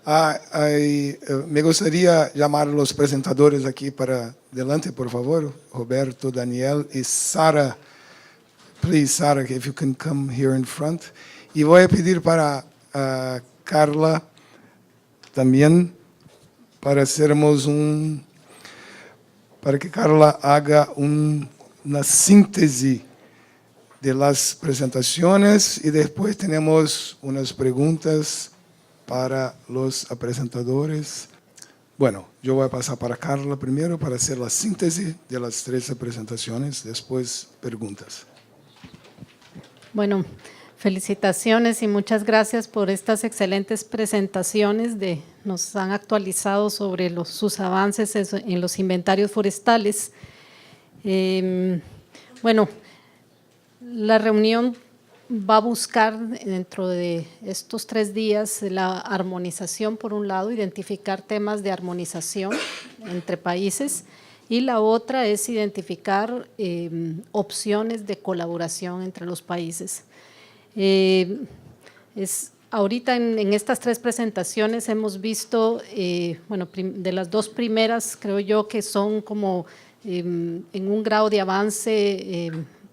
Me gustaría llamar a los presentadores aquí para delante, por favor. Roberto, Daniel y Sara. Please, Sara, if you can come here in front. Y voy a pedir para Carla también para que Carla haga una síntesis de las presentaciones y después tenemos unas preguntas para los presentadores. Bueno, yo voy a pasar para Carla primero para hacer la síntesis de las 13 presentaciones, después preguntas. Bueno, felicitaciones y muchas gracias por estas excelentes presentaciones. Nos han actualizado sobre sus avances en los inventarios forestales. Bueno, la reunión va a buscar dentro de estos 3 días la armonización, por un lado, identificar temas de armonización entre países, y la otra es identificar opciones de colaboración entre los países. Ahorita en estas 3 presentaciones hemos visto, bueno, de las 2 primeras creo yo que son como en un grado de avance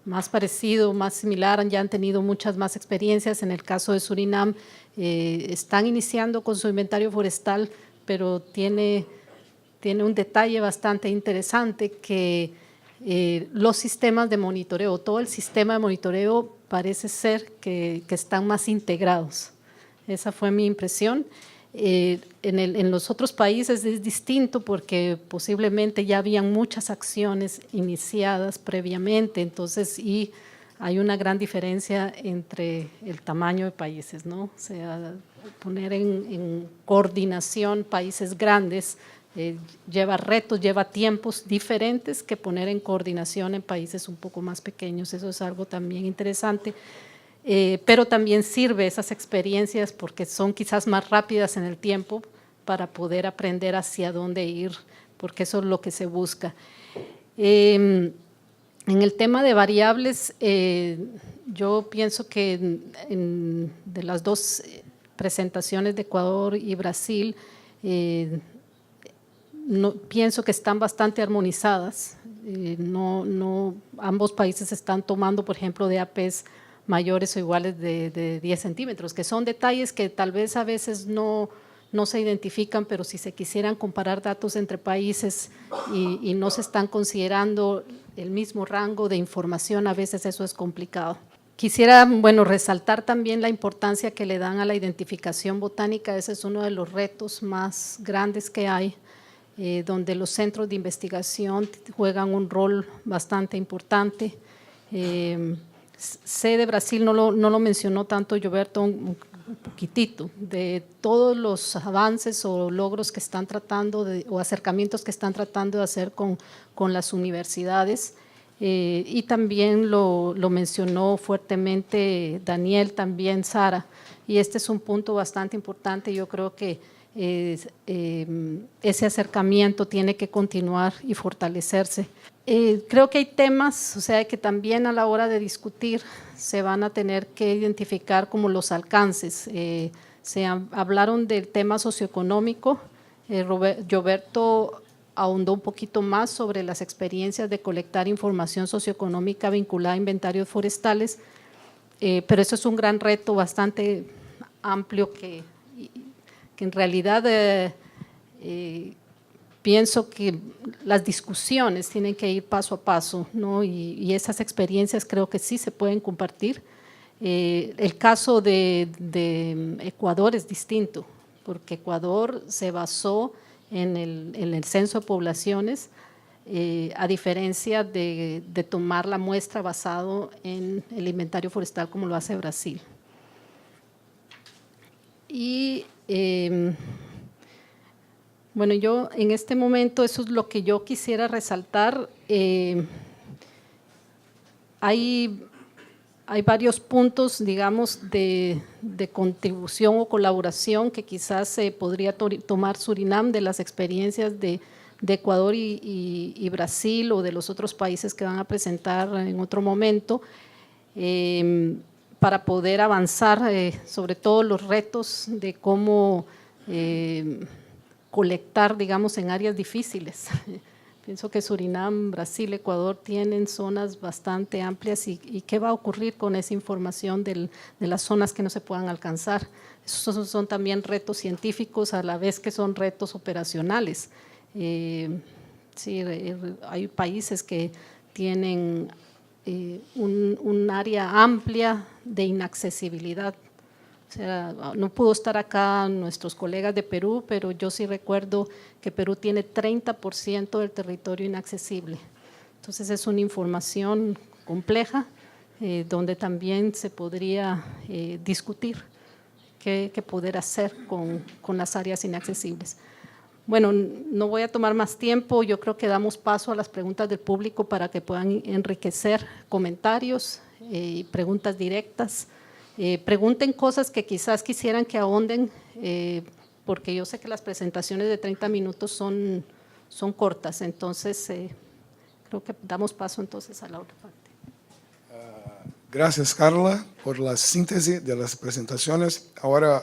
más parecido, más similar, ya han tenido muchas más experiencias. En el caso de Surinam, están iniciando con su inventario forestal, pero tiene un detalle bastante interesante que los sistemas de monitoreo, todo el sistema de monitoreo parece ser que están más integrados. Esa fue mi impresión. En los otros países es distinto porque posiblemente ya habían muchas acciones iniciadas previamente, entonces y hay una gran diferencia entre el tamaño de países, ¿no? O sea, poner en coordinación países grandes lleva retos, lleva tiempos diferentes que poner en coordinación en países un poco más pequeños. Eso es algo también interesante. Pero también sirve esas experiencias porque son quizás más rápidas en el tiempo para poder aprender hacia dónde ir, porque eso es lo que se busca. En el tema de variables, yo pienso que de las 2 presentaciones de Ecuador y Brasil, pienso que están bastante armonizadas. Ambos países están tomando, por ejemplo, DAPs mayores o iguales de 10 centímetros, que son detalles que tal vez a veces no se identifican, pero si se quisieran comparar datos entre países y no se están considerando el mismo rango de información, a veces eso es complicado. Quisiera, bueno, resaltar también la importancia que le dan a la identificación botánica. Ese es uno de los retos más grandes que hay, donde los centros de investigación juegan un rol bastante importante. Sé de Brasil, no lo mencionó tanto Gilberto, un poquitito, de todos los avances o logros que están tratando o acercamientos que están tratando de hacer con las universidades, y también lo mencionó fuertemente Daniel, también Sara, y este es un punto bastante importante. Yo creo que ese acercamiento tiene que continuar y fortalecerse. Creo que hay temas, o sea, que también a la hora de discutir se van a tener que identificar como los alcances. Hablaron del tema socioeconómico. Roberto ahondó un poquito más sobre las experiencias de colectar información socioeconómica vinculada a inventarios forestales, pero eso es un gran reto bastante amplio que en realidad pienso que las discusiones tienen que ir paso a paso, ¿no? Y esas experiencias creo que sí se pueden compartir. El caso de Ecuador es distinto, porque Ecuador se basó en el censo de poblaciones, a diferencia de tomar la muestra basado en el inventario forestal como lo hace Brasil. Y bueno, yo en este momento eso es lo que yo quisiera resaltar. Hay varios puntos, digamos, de contribución o colaboración que quizás se podría tomar Surinam de las experiencias de Ecuador y Brasil, o de los otros países que van a presentar en otro momento, para poder avanzar sobre todo los retos de cómo colectar, digamos, en áreas difíciles. Pienso que Surinam, Brasil, Ecuador tienen zonas bastante amplias y qué va a ocurrir con esa información de las zonas que no se puedan alcanzar. Esos son también retos científicos a la vez que son retos operacionales. Sí, hay países que tienen un área amplia de inaccesibilidad. O sea, no pudo estar acá nuestros colegas de Perú, pero yo sí recuerdo que Perú tiene 30% del territorio inaccesible. Entonces es una información compleja donde también se podría discutir qué poder hacer con las áreas inaccesibles. Bueno, no voy a tomar más tiempo, yo creo que damos paso a las preguntas del público para que puedan enriquecer comentarios y preguntas directas. Pregunten cosas que quizás quisieran que ahonden, porque yo sé que las presentaciones de 30 minutos son cortas, entonces creo que damos paso entonces a la otra parte. Gracias, Carla, por la síntesis de las presentaciones. Ahora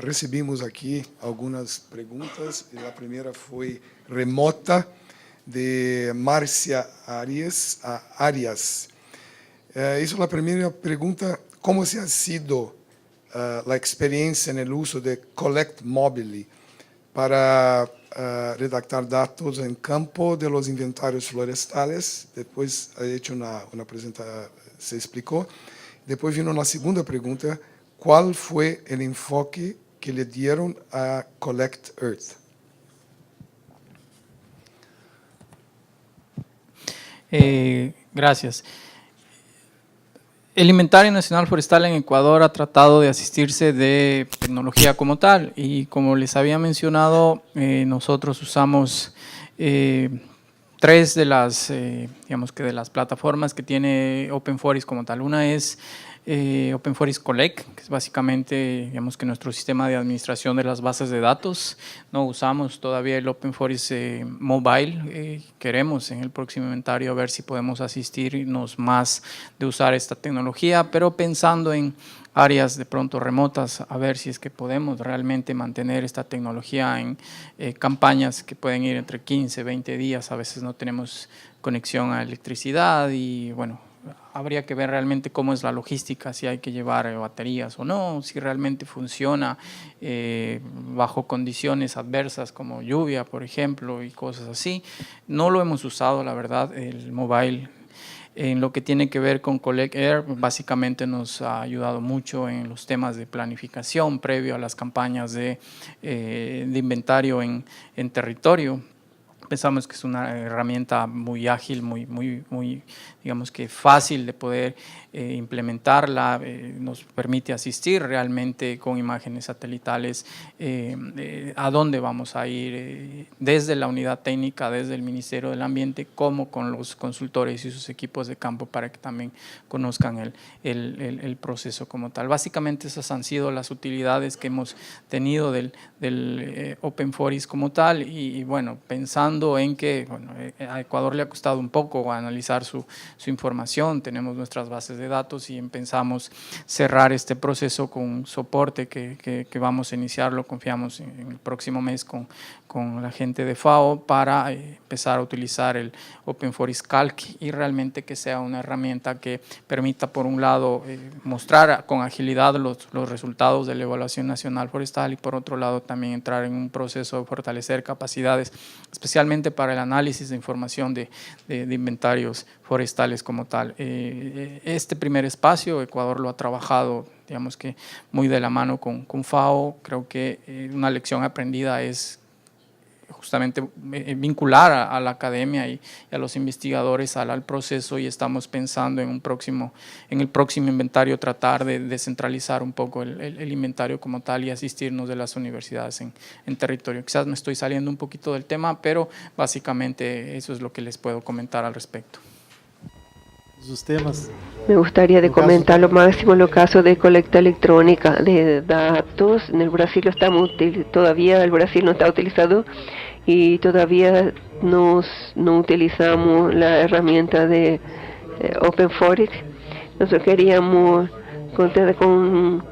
recibimos aquí algunas preguntas. La primera fue remota, de Marcia Arias. Hizo la primera pregunta: ¿cómo se ha sido la experiencia en el uso de Collect Mobile para redactar datos en campo de los inventarios florestales? Después ha hecho una presentación, se explicó. Después vino la segunda pregunta: ¿cuál fue el enfoque que le dieron a Collect Earth? Gracias. El Inventario Nacional Forestal en Ecuador ha tratado de asistirse de tecnología como tal, y como les había mencionado, nosotros usamos 3 de las, digamos que de las plataformas que tiene Open Forest como tal. Una es Open Forest Collect, que es básicamente, digamos que nuestro sistema de administración de las bases de datos. No usamos todavía el Open Forest Mobile. Queremos en el próximo inventario a ver si podemos asistirnos más de usar esta tecnología, pero pensando en áreas de pronto remotas, a ver si es que podemos realmente mantener esta tecnología en campañas que pueden ir entre 15, 20 días. A veces no tenemos conexión a electricidad y bueno, habría que ver realmente cómo es la logística, si hay que llevar baterías o no, si realmente funciona bajo condiciones adversas como lluvia, por ejemplo, y cosas así. No lo hemos usado, la verdad, el mobile. En lo que tiene que ver con Collect Air, básicamente nos ha ayudado mucho en los temas de planificación previo a las campañas de inventario en territorio. Pensamos que es una herramienta muy ágil, muy digamos que fácil de poder implementarla, nos permite asistir realmente con imágenes satelitales a dónde vamos a ir desde la unidad técnica, desde el Ministerio del Ambiente, como con los consultores y sus equipos de campo para que también conozcan el proceso como tal. Básicamente esas han sido las utilidades que hemos tenido del Open Forest como tal y bueno, pensando en que bueno, a Ecuador le ha costado un poco analizar su información, tenemos nuestras bases de datos y pensamos cerrar este proceso con un soporte que vamos a iniciarlo, confiamos en el próximo mes con la gente de FAO para empezar a utilizar el Open Forest Calc y realmente que sea una herramienta que permita por un lado mostrar con agilidad los resultados de la evaluación nacional forestal y por otro lado también entrar en un proceso de fortalecer capacidades, especialmente para el análisis de información de inventarios forestales como tal. Este primer espacio Ecuador lo ha trabajado, digamos que muy de la mano con FAO. Creo que una lección aprendida es justamente vincular a la academia y a los investigadores al proceso y estamos pensando en el próximo inventario tratar de descentralizar un poco el inventario como tal y asistirnos de las universidades en territorio. Quizás me estoy saliendo un poquito del tema, pero básicamente eso es lo que les puedo comentar al respecto. Sus temas. Me gustaría comentar lo máximo en el caso de colecta electrónica de datos. En el Brasil todavía el Brasil no está utilizado y todavía no utilizamos la herramienta de Open Forest. Nosotros queríamos contar con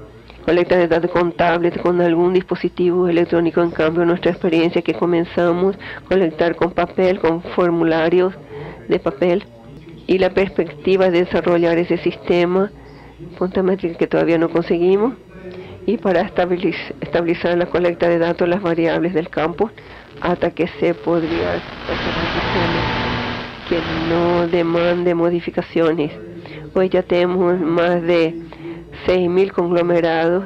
colecta de datos con tablet, con algún dispositivo electrónico. En cambio, nuestra experiencia es que comenzamos a colectar con papel, con formularios de papel, y la perspectiva de desarrollar ese sistema puntamétrico que todavía no conseguimos, y para estabilizar la colecta de datos, las variables del campo, hasta que se podría hacer un sistema que no demande modificaciones. Hoy ya tenemos más de 6.000 conglomerados.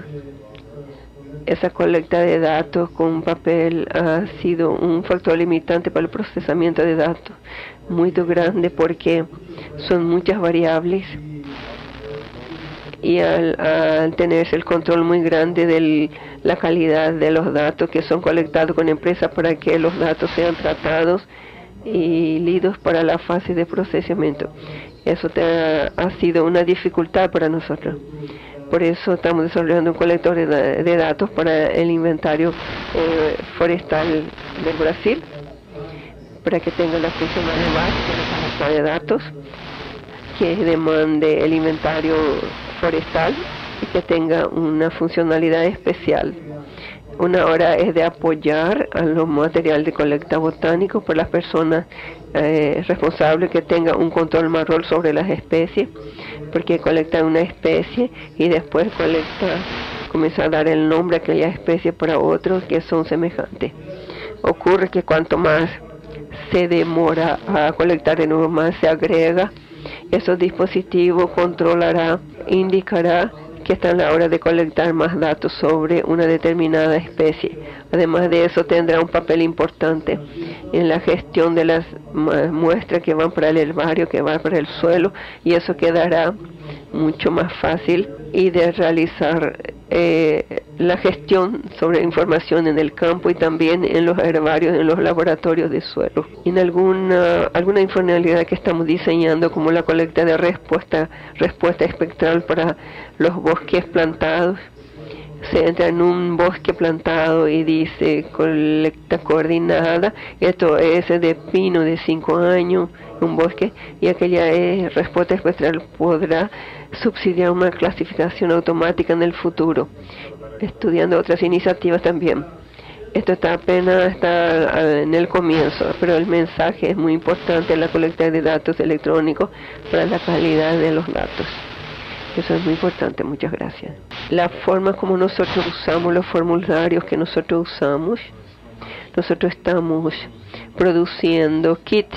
Esa colecta de datos con papel ha sido un factor limitante para el procesamiento de datos muy grande, porque son muchas variables, y al tenerse el control muy grande de la calidad de los datos que son colectados con empresas para que los datos sean tratados y lidos para la fase de procesamiento, eso ha sido una dificultad para nosotros. Por eso estamos desarrollando un colector de datos para el inventario forestal del Brasil, para que tenga la funcionalidad básica de la colecta de datos que demande el inventario forestal y que tenga una funcionalidad especial. Una hora es de apoyar a los materiales de colecta botánico por las personas responsables, que tenga un control mayor sobre las especies, porque colecta una especie y después comienza a dar el nombre a aquella especie para otros que son semejantes. Ocurre que cuanto más se demora a colectar de nuevo, más se agrega. Esos dispositivos controlará, indicará que está en la hora de colectar más datos sobre una determinada especie. Además de eso, tendrá un papel importante en la gestión de las muestras que van para el herbario, que van para el suelo, y eso quedará mucho más fácil y de realizar la gestión sobre información en el campo y también en los herbarios, en los laboratorios de suelo. En alguna informalidad que estamos diseñando, como la colecta de respuesta espectral para los bosques plantados. Se entra en un bosque plantado y dice colecta coordinada, esto es de pino de 5 años, un bosque, y aquella respuesta espectral podrá subsidiar una clasificación automática en el futuro, estudiando otras iniciativas también. Esto apenas está en el comienzo, pero el mensaje es muy importante en la colecta de datos electrónicos para la calidad de los datos. Eso es muy importante, muchas gracias. La forma como nosotros usamos los formularios que nosotros usamos, nosotros estamos produciendo kits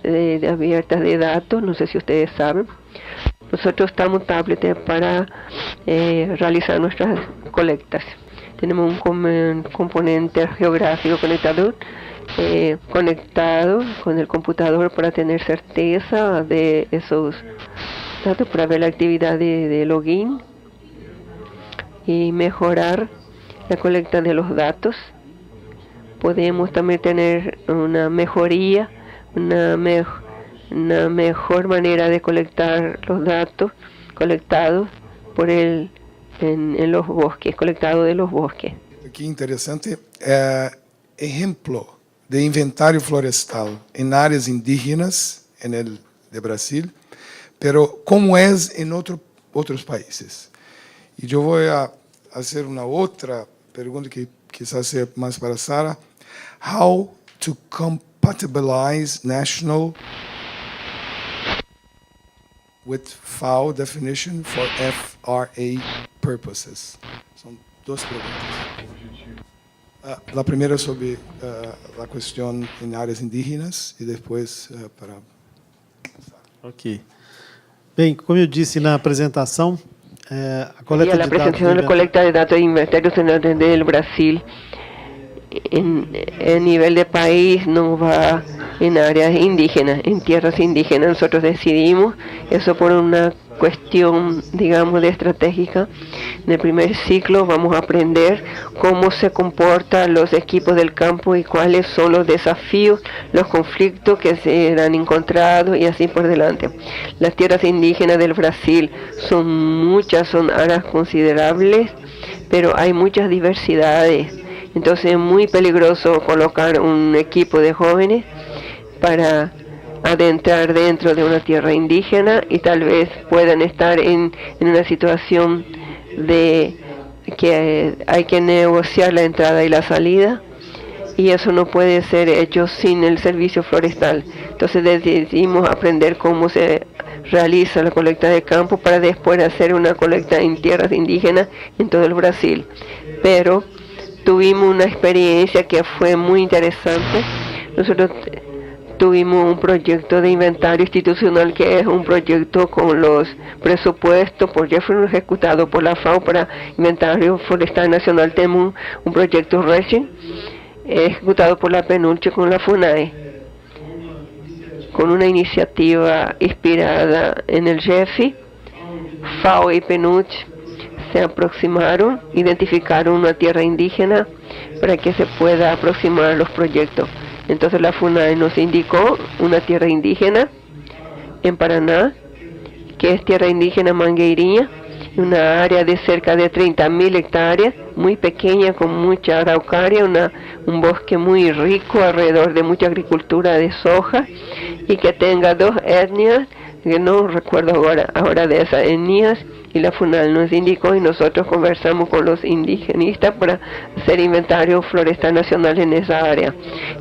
abiertas de datos, no sé si ustedes saben. Nosotros estamos tablets para realizar nuestras colectas. Tenemos un componente geográfico conectado con el computador para tener certeza de esos datos, para ver la actividad de login y mejorar la colecta de los datos. Podemos también tener una mejoría, una mejor manera de colectar los datos colectados en los bosques, colectados de los bosques. Aqui interesante, ejemplo de inventario florestal en áreas indígenas de Brasil, pero como es en otros países. Y yo voy a hacer una otra pregunta que quizás sea más para Sara. How to compatibilize national with FAO definition for FRA purposes? Son dos preguntas. La primera sobre la cuestión en áreas indígenas e depois para... Ok. Bem, como eu disse na apresentação, a coleta la de presentación de la dados... colecta de datos de inventarios del Brasil en nivel de país no va en áreas indígenas, en tierras indígenas. Nosotros decidimos eso por una cuestión, digamos, de estratégica. En el primer ciclo vamos a aprender cómo se comportan los equipos del campo y cuáles son los desafíos, los conflictos que se han encontrado y así por delante. Las tierras indígenas del Brasil son muchas, son áreas considerables, pero hay muchas diversidades. Entonces es muy peligroso colocar un equipo de jóvenes para adentrar dentro de una tierra indígena y tal vez puedan estar en una situación de que hay que negociar la entrada y la salida, y eso no puede ser hecho sin el servicio forestal. Entonces decidimos aprender cómo se realiza la colecta de campo para después hacer una colecta en tierras indígenas en todo el Brasil. Pero tuvimos una experiencia que fue muy interesante. Nosotros tuvimos un proyecto de inventario institucional, que es un proyecto con los presupuestos por Jeffrey ejecutado por la FAO para Inventario Forestal Nacional. Tenemos un proyecto REGIN ejecutado por la PNUD con la FUNAI, con una iniciativa inspirada en el GEFI. FAO y PNUD se aproximaron, identificaron una tierra indígena para que se pueda aproximar a los proyectos. Entonces la FUNAI nos indicó una tierra indígena en Paraná, que es tierra indígena Mangueirinha, una área de cerca de 30.000 hectáreas, muy pequeña, con mucha araucaria, un bosque muy rico alrededor de mucha agricultura de soja, y que tenga 2 etnias, que no recuerdo ahora de esas etnias, y la FUNAI nos indicó, y nosotros conversamos con los indigenistas para hacer inventario forestal nacional en esa área.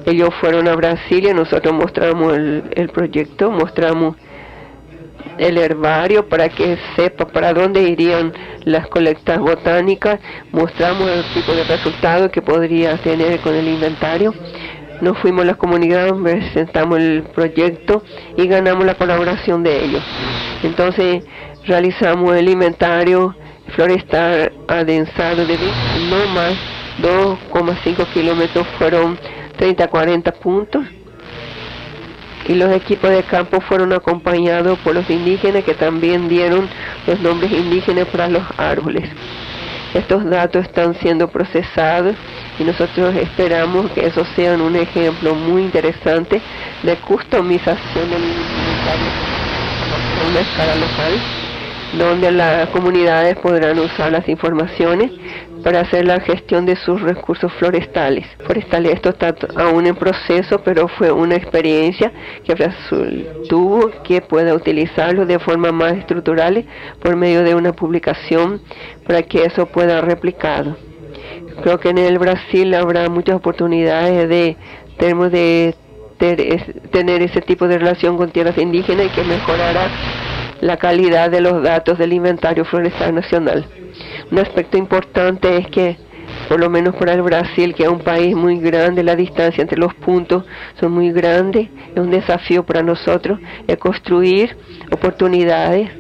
Ellos fueron a Brasilia, nosotros mostramos el proyecto, mostramos el herbario para que sepa para dónde irían las colectas botánicas, mostramos el tipo de resultados que podría tener con el inventario. Nos fuimos a la comunidad, presentamos el proyecto y ganamos la colaboración de ellos. Entonces realizamos el inventario forestal adensado de no más 2,5 kilómetros, fueron 30-40 puntos, y los equipos de campo fueron acompañados por los indígenas, que también dieron los nombres indígenas para los árboles. Estos datos están siendo procesados y nosotros esperamos que esos sean un ejemplo muy interesante de customización del inventario a una escala local, donde las comunidades podrán usar las informaciones para hacer la gestión de sus recursos forestales. Esto está aún en proceso, pero fue una experiencia que Brasil tuvo, que pueda utilizarlo de forma más estructural por medio de una publicación para que eso pueda replicado. Creo que en el Brasil habrá muchas oportunidades de tener ese tipo de relación con tierras indígenas, y que mejorará la calidad de los datos del inventario forestal nacional. Un aspecto importante es que, por lo menos para el Brasil, que es un país muy grande, la distancia entre los puntos son muy grandes, es un desafío para nosotros de construir oportunidades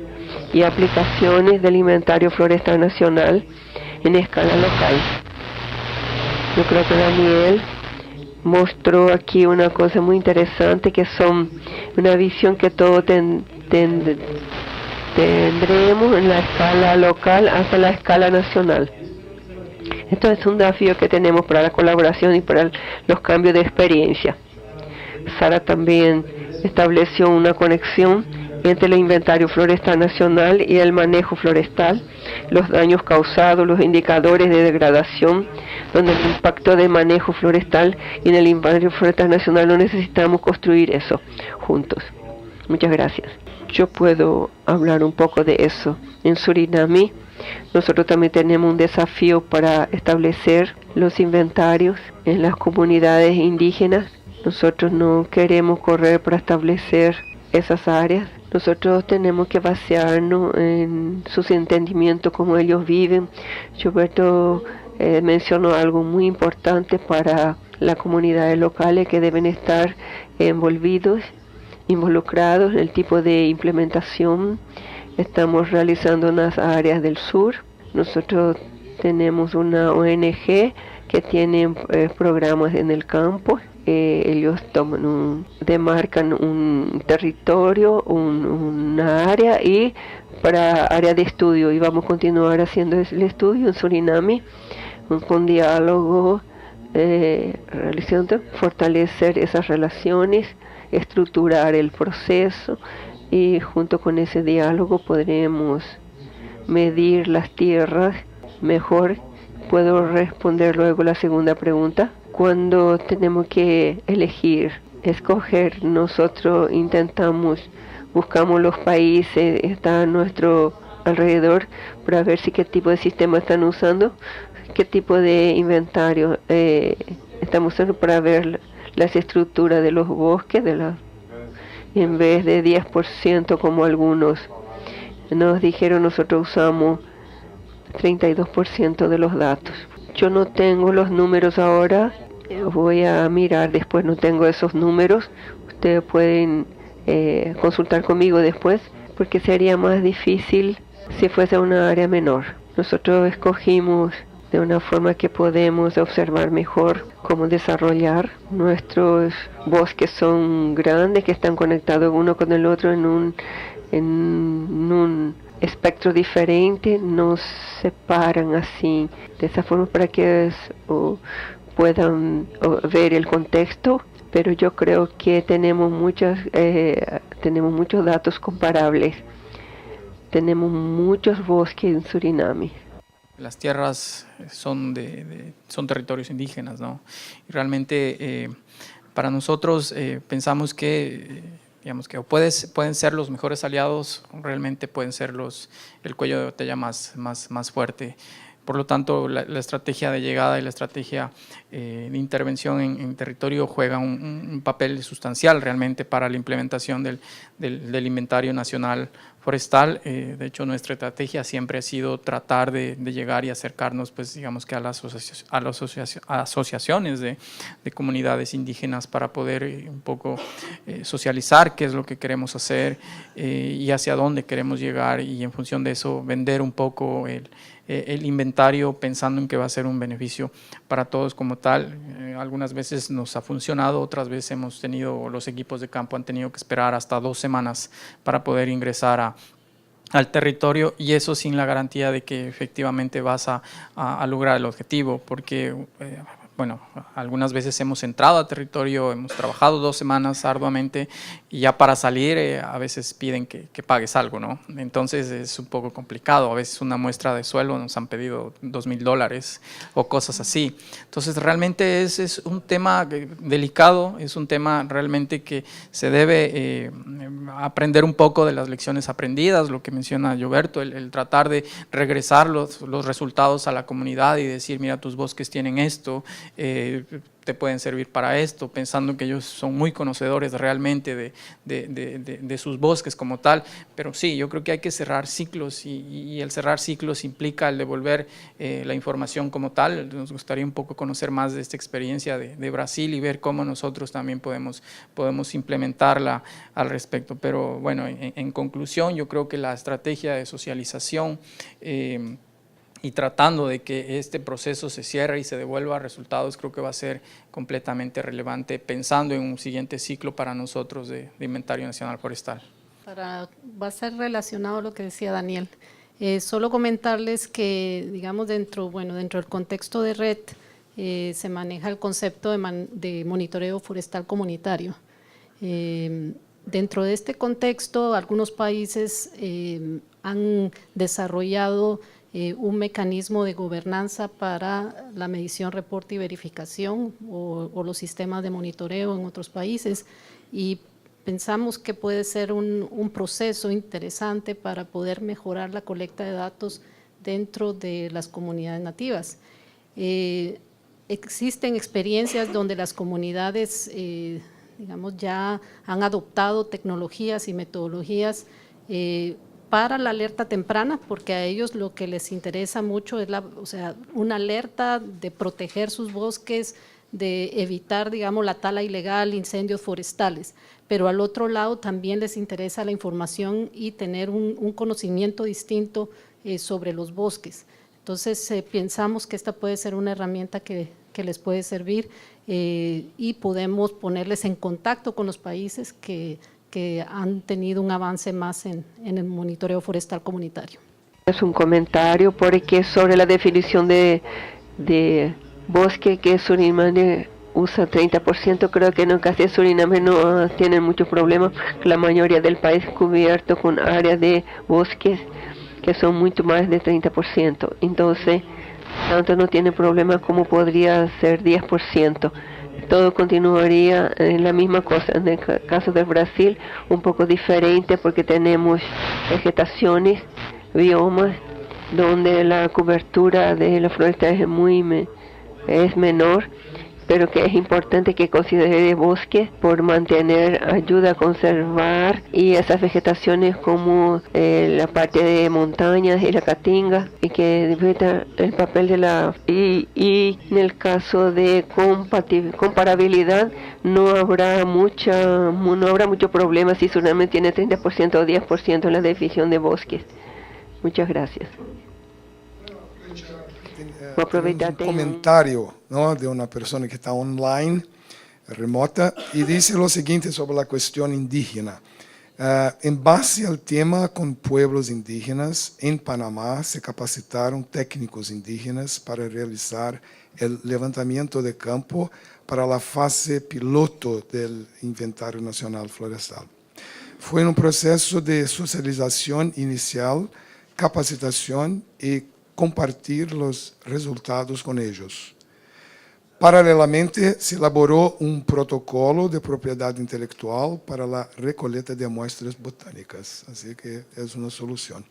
y aplicaciones del inventario forestal nacional en escala local. Yo creo que Daniel mostró aquí una cosa muy interesante, que son una visión que todos tendremos en la escala local hasta la escala nacional. Esto es un desafío que tenemos para la colaboración y para los cambios de experiencia. Sara también estableció una conexión entre el inventario forestal nacional y el manejo forestal, los daños causados, los indicadores de degradación, donde el impacto de manejo forestal y en el inventario forestal nacional no necesitamos construir eso juntos. Muchas gracias. Yo puedo hablar un poco de eso. En Suriname, nosotros también tenemos un desafío para establecer los inventarios en las comunidades indígenas. Nosotros no queremos correr para establecer esas áreas. Nosotros tenemos que basearnos en sus entendimientos, cómo ellos viven. Gilberto mencionó algo muy importante para las comunidades locales, que deben estar involucrados en el tipo de implementación. Estamos realizando en las áreas del sur. Nosotros tenemos una ONG que tiene programas en el campo. Ellos demarcan un territorio, una área, y para área de estudio, y vamos a continuar haciendo el estudio en Suriname con diálogo, realizando, fortalecer esas relaciones, estructurar el proceso, y junto con ese diálogo podremos medir las tierras mejor. ¿Puedo responder luego la segunda pregunta? Cuando tenemos que escoger, nosotros buscamos los países, está nuestro alrededor para ver si qué tipo de sistema están usando, qué tipo de inventario estamos usando para ver las estructuras de los bosques, en vez de 10% como algunos nos dijeron. Nosotros usamos 32% de los datos. Yo no tengo los números ahora, voy a mirar después, no tengo esos números. Ustedes pueden consultar conmigo después, porque sería más difícil si fuese una área menor. Nosotros escogimos de una forma que podemos observar mejor cómo desarrollar. Nuestros bosques son grandes, que están conectados uno con el otro en un espectro diferente, nos separan así, de esa forma para que puedan ver el contexto, pero yo creo que tenemos muchos datos comparables. Tenemos muchos bosques en Suriname. Las tierras son territorios indígenas, ¿no? Y realmente para nosotros pensamos que digamos que pueden ser los mejores aliados, realmente pueden ser el cuello de botella más fuerte. Por lo tanto, la estrategia de llegada y la estrategia de intervención en territorio juega un papel sustancial realmente para la implementación del inventario nacional forestal. De hecho, nuestra estrategia siempre ha sido tratar de llegar y acercarnos, pues, digamos que a las asociaciones de comunidades indígenas para poder un poco socializar qué es lo que queremos hacer y hacia dónde queremos llegar, y en función de eso vender un poco el inventario, pensando en que va a ser un beneficio para todos como tal. Algunas veces nos ha funcionado, otras veces los equipos de campo han tenido que esperar hasta 2 semanas para poder ingresar al territorio, y eso sin la garantía de que efectivamente vas a lograr el objetivo, porque bueno, algunas veces hemos entrado a territorio, hemos trabajado 2 semanas arduamente y ya para salir a veces piden que pagues algo, ¿no? Entonces es un poco complicado. A veces una muestra de suelo nos han pedido $2,000 o cosas así. Entonces realmente es un tema delicado, es un tema realmente que se debe aprender un poco de las lecciones aprendidas, lo que menciona Gilberto, el tratar de regresar los resultados a la comunidad y decir, mira, tus bosques tienen esto, te pueden servir para esto, pensando que ellos son muy conocedores realmente de sus bosques como tal. Pero sí, yo creo que hay que cerrar ciclos, y el cerrar ciclos implica el devolver la información como tal. Nos gustaría un poco conocer más de esta experiencia de Brasil y ver cómo nosotros también podemos implementarla al respecto. Pero bueno, en conclusión, yo creo que la estrategia de socialización y tratando de que este proceso se cierre y se devuelva resultados, creo que va a ser completamente relevante, pensando en un siguiente ciclo para nosotros de Inventario Nacional Forestal. Va a ser relacionado a lo que decía Daniel. Solo comentarles que, digamos, dentro del contexto de red, se maneja el concepto de monitoreo forestal comunitario. Dentro de este contexto, algunos países han desarrollado un mecanismo de gobernanza para la medición, reporte y verificación, o los sistemas de monitoreo en otros países, y pensamos que puede ser un proceso interesante para poder mejorar la colecta de datos dentro de las comunidades nativas. Existen experiencias donde las comunidades digamos, ya han adoptado tecnologías y metodologías para la alerta temprana, porque a ellos lo que les interesa mucho es una alerta de proteger sus bosques, de evitar, digamos, la tala ilegal, incendios forestales, pero al otro lado también les interesa la información y tener un conocimiento distinto sobre los bosques. Entonces pensamos que esta puede ser una herramienta que les puede servir, y podemos ponerles en contacto con los países que han tenido un avance más en el monitoreo forestal comunitario. Es un comentario porque sobre la definición de bosque, que Suriname usa 30%, creo que en casi Suriname no tienen muchos problemas, la mayoría del país es cubierto con áreas de bosques que son mucho más de 30%, entonces tanto no tiene problema como podría ser 10%. Todo continuaría en la misma cosa. En el caso del Brasil, un poco diferente porque tenemos vegetaciones biomas donde la cobertura de la floresta es menor, pero que es importante que considere bosque por mantener, ayuda a conservar y esas vegetaciones como la parte de montañas y la caatinga, y que debido el papel de y en el caso de comparabilidad no habrá mucho problema si Suriname tiene 30% o 10% en la definición de bosques. Muchas gracias. Un comentario, ¿no?, de una persona que está online, remota, y dice lo siguiente sobre la cuestión indígena. En base al tema con pueblos indígenas, en Panamá se capacitaron técnicos indígenas para realizar el levantamiento de campo para la fase piloto del Inventario Nacional Florestal. Fue un proceso de socialización inicial, capacitación y compartir los resultados con ellos. Paralelamente, se elaboró un protocolo de propiedad intelectual para la recolecta de muestras botánicas, así que es una solución.